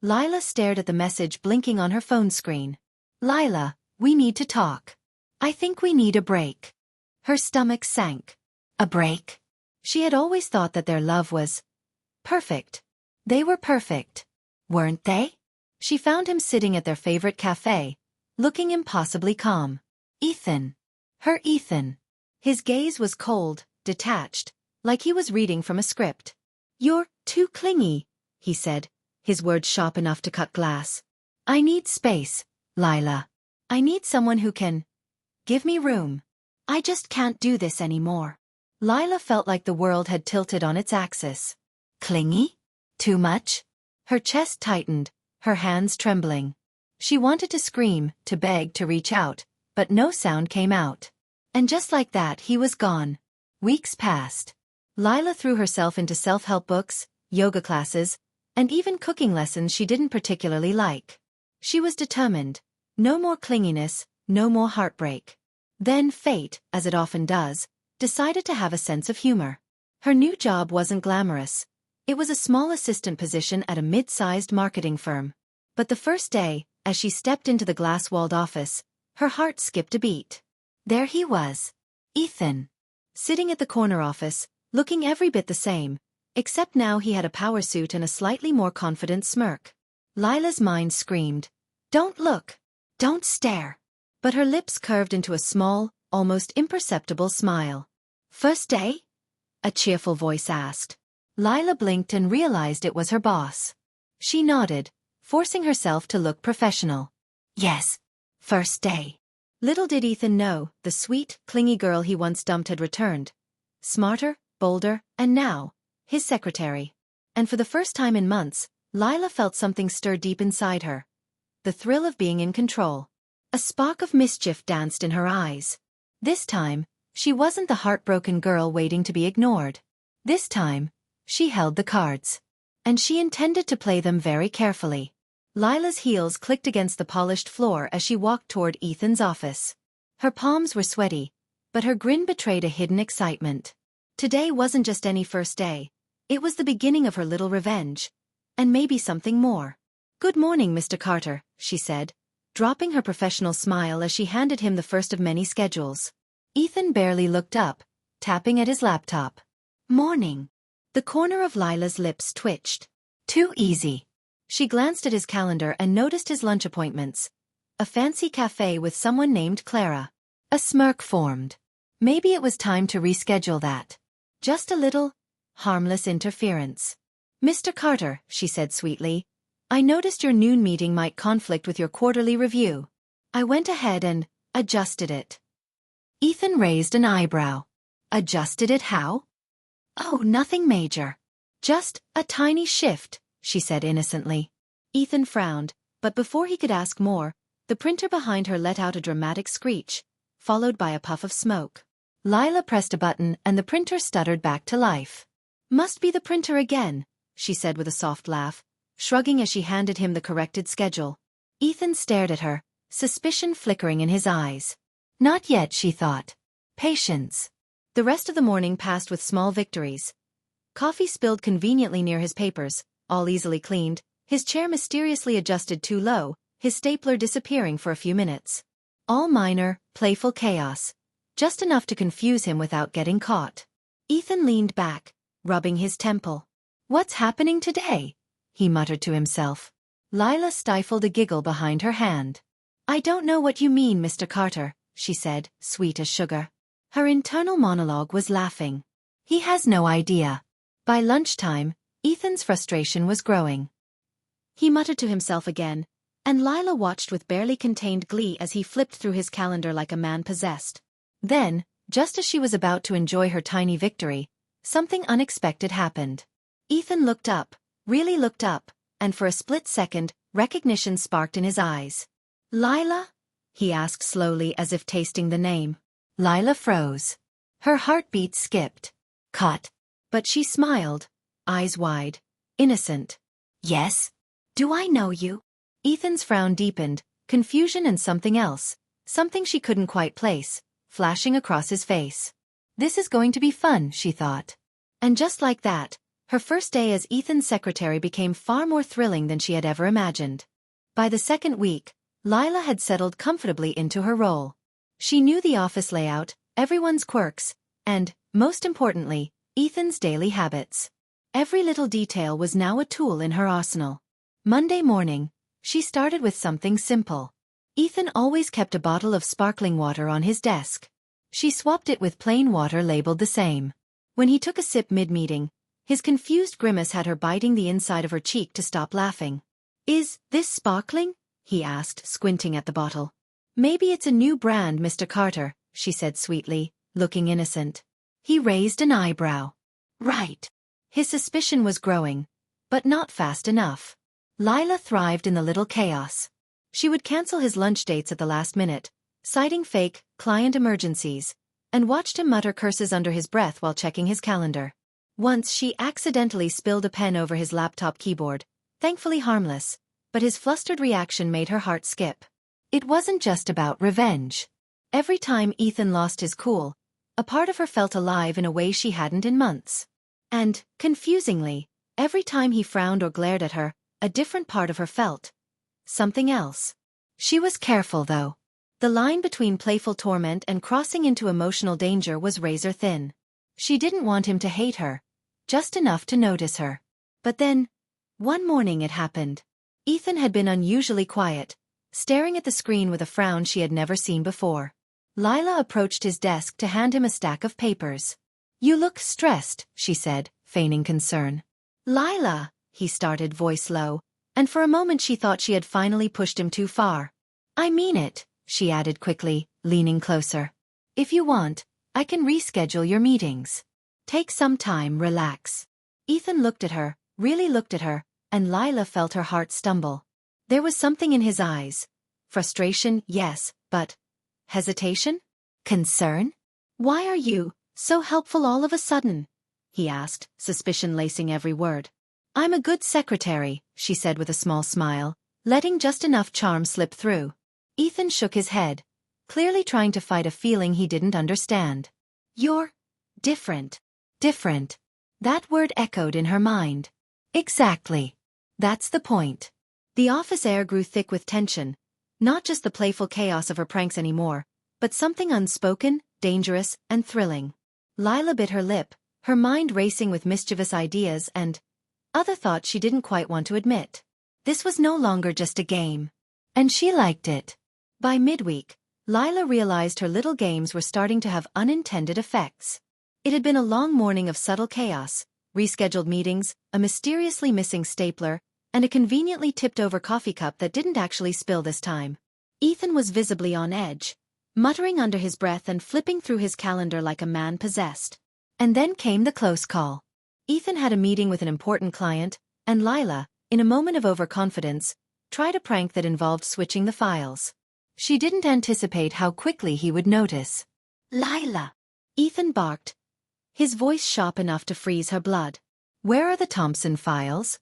Lila stared at the message blinking on her phone screen. Lila, we need to talk. I think we need a break. Her stomach sank. A break? She had always thought that their love was perfect. They were perfect. Weren't they? She found him sitting at their favorite cafe, looking impossibly calm. Ethan. Her Ethan. His gaze was cold, detached, like he was reading from a script. You're too clingy, he said, his words sharp enough to cut glass. I need space, Lila. I need someone who can give me room. I just can't do this anymore. Lila felt like the world had tilted on its axis. Clingy? Too much? Her chest tightened, her hands trembling. She wanted to scream, to beg, to reach out, but no sound came out. And just like that, he was gone. Weeks passed. Lila threw herself into self-help books, yoga classes, and even cooking lessons she didn't particularly like. She was determined. No more clinginess, no more heartbreak. Then fate, as it often does, decided to have a sense of humor. Her new job wasn't glamorous. It was a small assistant position at a mid-sized marketing firm. But the first day, as she stepped into the glass-walled office, her heart skipped a beat. There he was. Ethan. Sitting at the corner office, looking every bit the same, except now he had a power suit and a slightly more confident smirk. Lila's mind screamed, "Don't look! Don't stare!" But her lips curved into a small, almost imperceptible smile. "First day?" a cheerful voice asked. Lila blinked and realized it was her boss. She nodded, forcing herself to look professional. "Yes. First day." Little did Ethan know, the sweet, clingy girl he once dumped had returned. Smarter, bolder, and now, his secretary. And for the first time in months, Lila felt something stir deep inside her. The thrill of being in control. A spark of mischief danced in her eyes. This time, she wasn't the heartbroken girl waiting to be ignored. This time, she held the cards. And she intended to play them very carefully. Lila's heels clicked against the polished floor as she walked toward Ethan's office. Her palms were sweaty, but her grin betrayed a hidden excitement. Today wasn't just any first day. It was the beginning of her little revenge. And maybe something more. "Good morning, Mr. Carter," she said, dropping her professional smile as she handed him the first of many schedules. Ethan barely looked up, tapping at his laptop. "Morning." The corner of Lila's lips twitched. Too easy. She glanced at his calendar and noticed his lunch appointments. A fancy cafe with someone named Clara. A smirk formed. Maybe it was time to reschedule that. Just a little, harmless interference. "Mr. Carter," she said sweetly, "I noticed your noon meeting might conflict with your quarterly review. I went ahead and adjusted it." Ethan raised an eyebrow. "Adjusted it how?" "Oh, nothing major. Just a tiny shift," she said innocently. Ethan frowned, but before he could ask more, the printer behind her let out a dramatic screech, followed by a puff of smoke. Lila pressed a button and the printer stuttered back to life. "Must be the printer again," she said with a soft laugh, shrugging as she handed him the corrected schedule. Ethan stared at her, suspicion flickering in his eyes. Not yet, she thought. Patience. The rest of the morning passed with small victories. Coffee spilled conveniently near his papers, all easily cleaned, his chair mysteriously adjusted too low, his stapler disappearing for a few minutes. All minor, playful chaos. Just enough to confuse him without getting caught. Ethan leaned back, rubbing his temple. "What's happening today?" he muttered to himself. Lila stifled a giggle behind her hand. "I don't know what you mean, Mr. Carter," she said, sweet as sugar. Her internal monologue was laughing. He has no idea. By lunchtime, Ethan's frustration was growing. He muttered to himself again, and Lila watched with barely contained glee as he flipped through his calendar like a man possessed. Then, just as she was about to enjoy her tiny victory, something unexpected happened. Ethan looked up, really looked up, and for a split second, recognition sparked in his eyes. "Lila?" he asked slowly as if tasting the name. Lila froze. Her heartbeat skipped. Cut. But she smiled, eyes wide, innocent. "Yes? Do I know you?" Ethan's frown deepened, confusion and something else, something she couldn't quite place, flashing across his face. This is going to be fun, she thought. And just like that, Her first day as Ethan's secretary became far more thrilling than she had ever imagined. By the second week, Lila had settled comfortably into her role. She knew the office layout, everyone's quirks, and, most importantly, Ethan's daily habits. Every little detail was now a tool in her arsenal. Monday morning, she started with something simple. Ethan always kept a bottle of sparkling water on his desk. She swapped it with plain water labeled the same. When he took a sip mid-meeting, his confused grimace had her biting the inside of her cheek to stop laughing. "Is this sparkling?" he asked, squinting at the bottle. "Maybe it's a new brand, Mr. Carter," she said sweetly, looking innocent. He raised an eyebrow. Right. His suspicion was growing, but not fast enough. Lila thrived in the little chaos. She would cancel his lunch dates at the last minute, citing fake client emergencies, and watched him mutter curses under his breath while checking his calendar. Once she accidentally spilled a pen over his laptop keyboard, thankfully harmless, but his flustered reaction made her heart skip. It wasn't just about revenge. Every time Ethan lost his cool, a part of her felt alive in a way she hadn't in months. And, confusingly, every time he frowned or glared at her, a different part of her felt something else. She was careful, though. The line between playful torment and crossing into emotional danger was razor thin. She didn't want him to hate her, just enough to notice her. But then, one morning it happened. Ethan had been unusually quiet, staring at the screen with a frown she had never seen before. Lila approached his desk to hand him a stack of papers. "You look stressed," she said, feigning concern. "Lila," he started, voice low, and for a moment she thought she had finally pushed him too far. "I mean it," she added quickly, leaning closer. "If you want, I can reschedule your meetings. Take some time, relax." Ethan looked at her, really looked at her, and Lila felt her heart stumble. There was something in his eyes. Frustration, yes, but hesitation? Concern? "Why are you so helpful all of a sudden?" he asked, suspicion lacing every word. "I'm a good secretary," she said with a small smile, letting just enough charm slip through. Ethan shook his head, clearly trying to fight a feeling he didn't understand. "You're different." Different. That word echoed in her mind. Exactly. That's the point. The office air grew thick with tension, not just the playful chaos of her pranks anymore, but something unspoken, dangerous, and thrilling. Lila bit her lip, her mind racing with mischievous ideas and other thoughts she didn't quite want to admit. This was no longer just a game. And she liked it. By midweek, Lila realized her little games were starting to have unintended effects. It had been a long morning of subtle chaos, rescheduled meetings, a mysteriously missing stapler, and a conveniently tipped-over coffee cup that didn't actually spill this time. Ethan was visibly on edge, muttering under his breath and flipping through his calendar like a man possessed. And then came the close call. Ethan had a meeting with an important client, and Lila, in a moment of overconfidence, tried a prank that involved switching the files. She didn't anticipate how quickly he would notice. "Lila!" Ethan barked, his voice sharp enough to freeze her blood. "Where are the Thompson files?"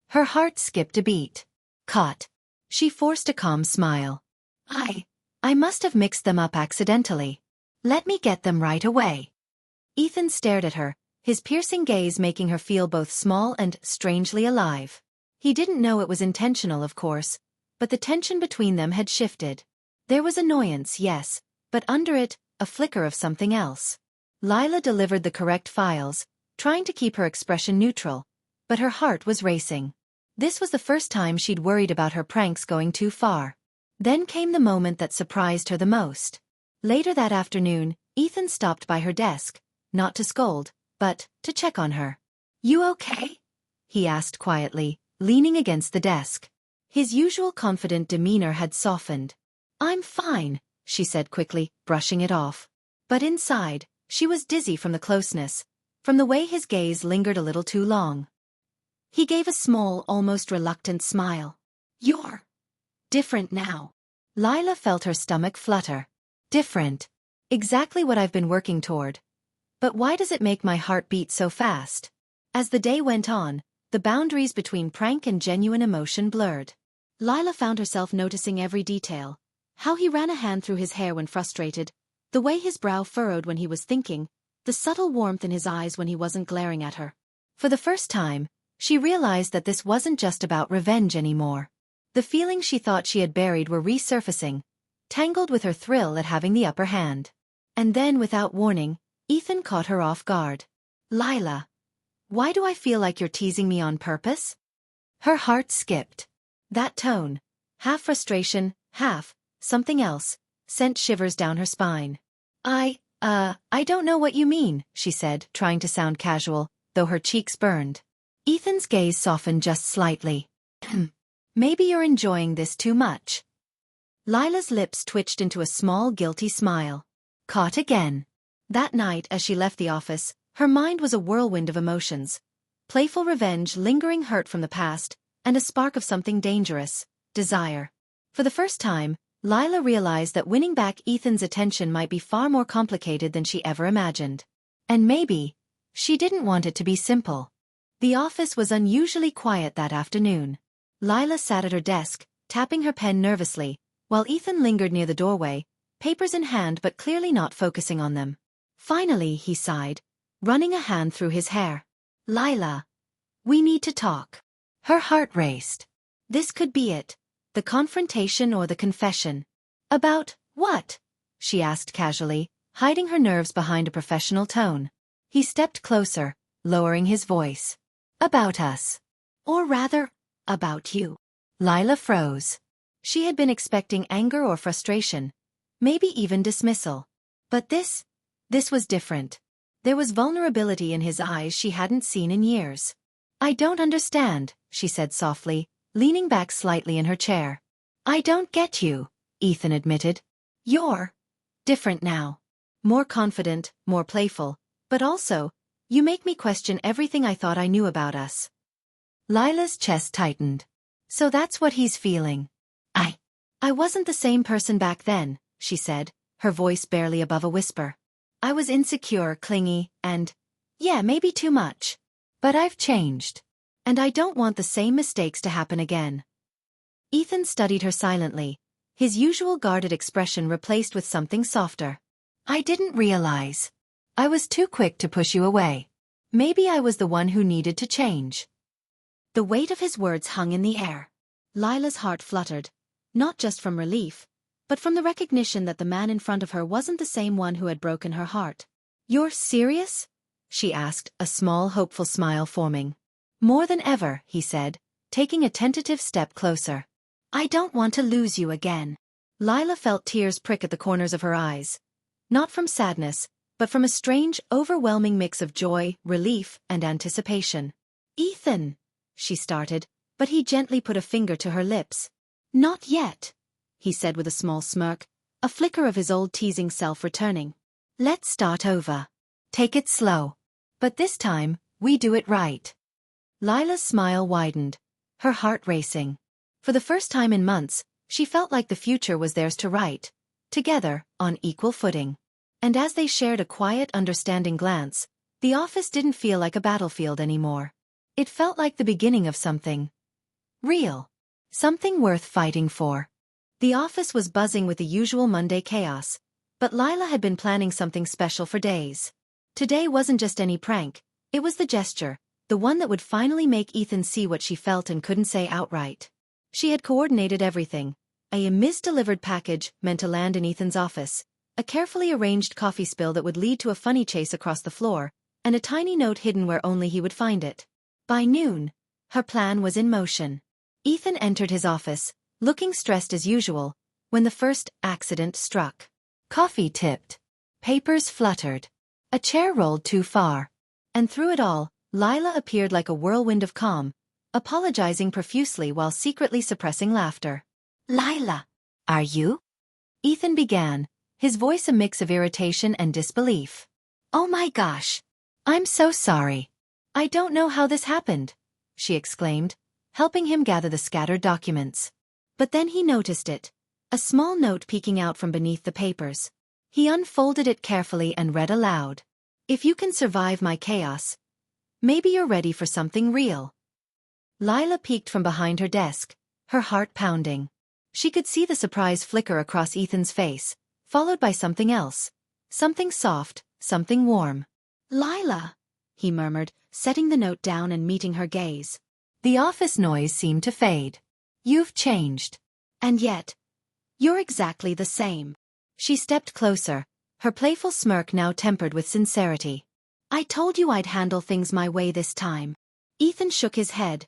Her heart skipped a beat. "Caught." She forced a calm smile. I must have mixed them up accidentally. Let me get them right away." Ethan stared at her, his piercing gaze making her feel both small and strangely alive. He didn't know it was intentional, of course, but the tension between them had shifted. There was annoyance, yes, but under it, a flicker of something else. Lila delivered the correct files, trying to keep her expression neutral, but her heart was racing. This was the first time she'd worried about her pranks going too far. Then came the moment that surprised her the most. Later that afternoon, Ethan stopped by her desk, not to scold, but to check on her. "You okay?" he asked quietly, leaning against the desk. His usual confident demeanor had softened. "I'm fine," she said quickly, brushing it off. But inside, she was dizzy from the closeness, from the way his gaze lingered a little too long. He gave a small, almost reluctant smile. "You're different now." Lila felt her stomach flutter. Different. Exactly what I've been working toward. But why does it make my heart beat so fast? As the day went on, the boundaries between prank and genuine emotion blurred. Lila found herself noticing every detail. How he ran a hand through his hair when frustrated, the way his brow furrowed when he was thinking, the subtle warmth in his eyes when he wasn't glaring at her. For the first time, she realized that this wasn't just about revenge anymore. The feelings she thought she had buried were resurfacing, tangled with her thrill at having the upper hand. And then, without warning, Ethan caught her off guard. "Lila, why do I feel like you're teasing me on purpose?" Her heart skipped. That tone, half frustration, half something else, sent shivers down her spine. I don't know what you mean," she said, trying to sound casual, though her cheeks burned. Ethan's gaze softened just slightly. "Maybe you're enjoying this too much." Lila's lips twitched into a small guilty smile. Caught again. That night, as she left the office, her mind was a whirlwind of emotions. Playful revenge, lingering hurt from the past, and a spark of something dangerous, desire. For the first time, Lila realized that winning back Ethan's attention might be far more complicated than she ever imagined. And maybe, she didn't want it to be simple. The office was unusually quiet that afternoon. Lila sat at her desk, tapping her pen nervously, while Ethan lingered near the doorway, papers in hand but clearly not focusing on them. Finally, he sighed, running a hand through his hair. "Lila, we need to talk." Her heart raced. This could be it. The confrontation or the confession. "About what?" she asked casually, hiding her nerves behind a professional tone. He stepped closer, lowering his voice. "About us. Or rather, about you." Lila froze. She had been expecting anger or frustration, maybe even dismissal. But this was different. There was vulnerability in his eyes she hadn't seen in years. "I don't understand," she said softly, leaning back slightly in her chair. "I don't get you," Ethan admitted. "You're different now. More confident, more playful, but also, you make me question everything I thought I knew about us." Lila's chest tightened. "So that's what he's feeling." I wasn't the same person back then," she said, her voice barely above a whisper. "I was insecure, clingy, and, yeah, maybe too much. But I've changed. And I don't want the same mistakes to happen again." Ethan studied her silently, his usual guarded expression replaced with something softer. "I didn't realize. I was too quick to push you away. Maybe I was the one who needed to change." The weight of his words hung in the air. Lila's heart fluttered, not just from relief, but from the recognition that the man in front of her wasn't the same one who had broken her heart. "You're serious?" she asked, a small hopeful smile forming. "More than ever," he said, taking a tentative step closer. "I don't want to lose you again." Lila felt tears prick at the corners of her eyes. Not from sadness, but from a strange, overwhelming mix of joy, relief, and anticipation. "Ethan," she started, but he gently put a finger to her lips. "Not yet," he said with a small smirk, a flicker of his old teasing self returning. "Let's start over. Take it slow. But this time, we do it right." Lila's smile widened, her heart racing. For the first time in months, she felt like the future was theirs to write, together, on equal footing. And as they shared a quiet, understanding glance, the office didn't feel like a battlefield anymore. It felt like the beginning of something real. Something worth fighting for. The office was buzzing with the usual Monday chaos, but Lila had been planning something special for days. Today wasn't just any prank, it was the gesture, the one that would finally make Ethan see what she felt and couldn't say outright. She had coordinated everything. A misdelivered package meant to land in Ethan's office, a carefully arranged coffee spill that would lead to a funny chase across the floor, and a tiny note hidden where only he would find it. By noon, her plan was in motion. Ethan entered his office, looking stressed as usual, when the first accident struck. Coffee tipped. Papers fluttered. A chair rolled too far. And through it all, Lila appeared like a whirlwind of calm, apologizing profusely while secretly suppressing laughter. "Lila, are you?" Ethan began, his voice a mix of irritation and disbelief. "Oh my gosh. I'm so sorry. I don't know how this happened," she exclaimed, helping him gather the scattered documents. But then he noticed it, a small note peeking out from beneath the papers. He unfolded it carefully and read aloud. "If you can survive my chaos, maybe you're ready for something real." Lila peeked from behind her desk, her heart pounding. She could see the surprise flicker across Ethan's face, followed by something else. Something soft, something warm. "Lila," he murmured, setting the note down and meeting her gaze. The office noise seemed to fade. "You've changed. And yet, you're exactly the same." She stepped closer, her playful smirk now tempered with sincerity. "I told you I'd handle things my way this time." Ethan shook his head,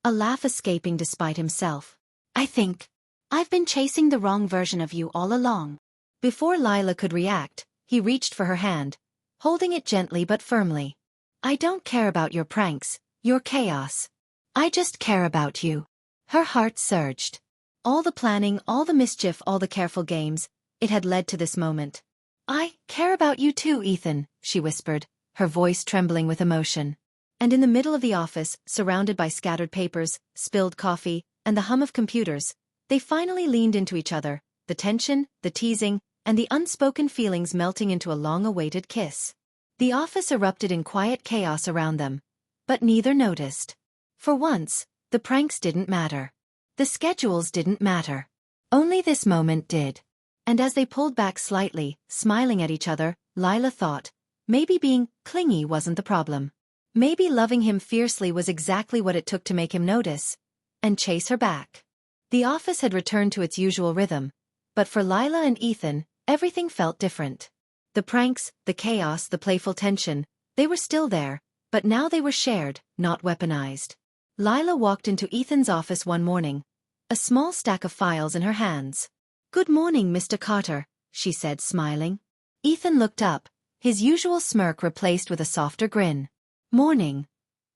a laugh escaping despite himself. "I think I've been chasing the wrong version of you all along." Before Lila could react, he reached for her hand, holding it gently but firmly. "I don't care about your pranks, your chaos. I just care about you." Her heart surged. All the planning, all the mischief, all the careful games, it had led to this moment. "I care about you too, Ethan," she whispered, her voice trembling with emotion. And in the middle of the office, surrounded by scattered papers, spilled coffee, and the hum of computers, they finally leaned into each other, the tension, the teasing, and the unspoken feelings melting into a long-awaited kiss. The office erupted in quiet chaos around them, but neither noticed. For once, the pranks didn't matter. The schedules didn't matter. Only this moment did. And as they pulled back slightly, smiling at each other, Lila thought, maybe being clingy wasn't the problem. Maybe loving him fiercely was exactly what it took to make him notice and chase her back. The office had returned to its usual rhythm, but for Lila and Ethan, everything felt different. The pranks, the chaos, the playful tension, they were still there, but now they were shared, not weaponized. Lila walked into Ethan's office one morning, a small stack of files in her hands. "Good morning, Mr. Carter," she said, smiling. Ethan looked up, his usual smirk replaced with a softer grin. "Morning,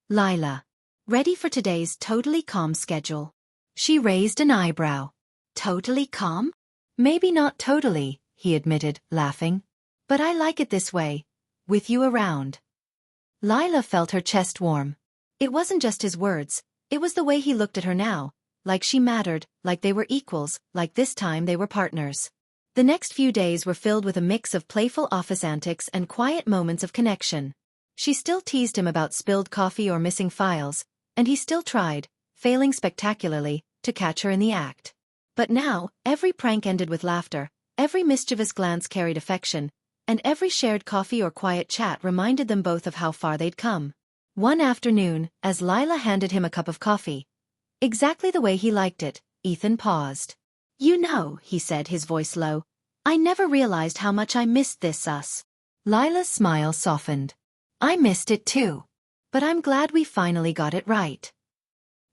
Lila. Ready for today's totally calm schedule?" She raised an eyebrow. "Totally calm?" "Maybe not totally," he admitted, laughing. "But I like it this way, with you around." Lila felt her chest warm. It wasn't just his words, it was the way he looked at her now, like she mattered, like they were equals, like this time they were partners. The next few days were filled with a mix of playful office antics and quiet moments of connection. She still teased him about spilled coffee or missing files, and he still tried, failing spectacularly, to catch her in the act. But now, every prank ended with laughter, every mischievous glance carried affection, and every shared coffee or quiet chat reminded them both of how far they'd come. One afternoon, as Lila handed him a cup of coffee, exactly the way he liked it, Ethan paused. "You know," he said, his voice low, "I never realized how much I missed this us." Lila's smile softened. "I missed it too. But I'm glad we finally got it right."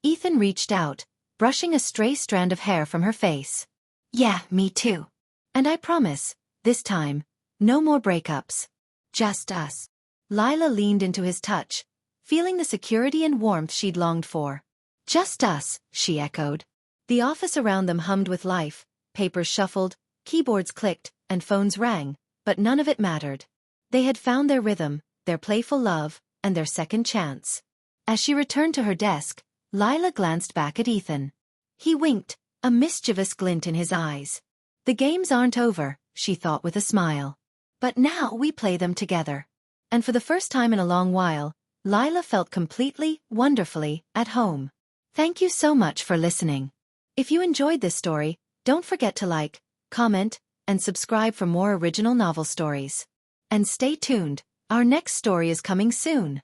Ethan reached out, brushing a stray strand of hair from her face. "Yeah, me too. And I promise, this time, no more breakups. Just us." Lila leaned into his touch, feeling the security and warmth she'd longed for. "Just us," she echoed. The office around them hummed with life, papers shuffled, keyboards clicked, and phones rang, but none of it mattered. They had found their rhythm, their playful love, and their second chance. As she returned to her desk, Lila glanced back at Ethan. He winked, a mischievous glint in his eyes. "The games aren't over," she thought with a smile. "But now we play them together." And for the first time in a long while, Lila felt completely, wonderfully, at home. Thank you so much for listening. If you enjoyed this story, don't forget to like, comment, and subscribe for more original novel stories. And stay tuned, our next story is coming soon.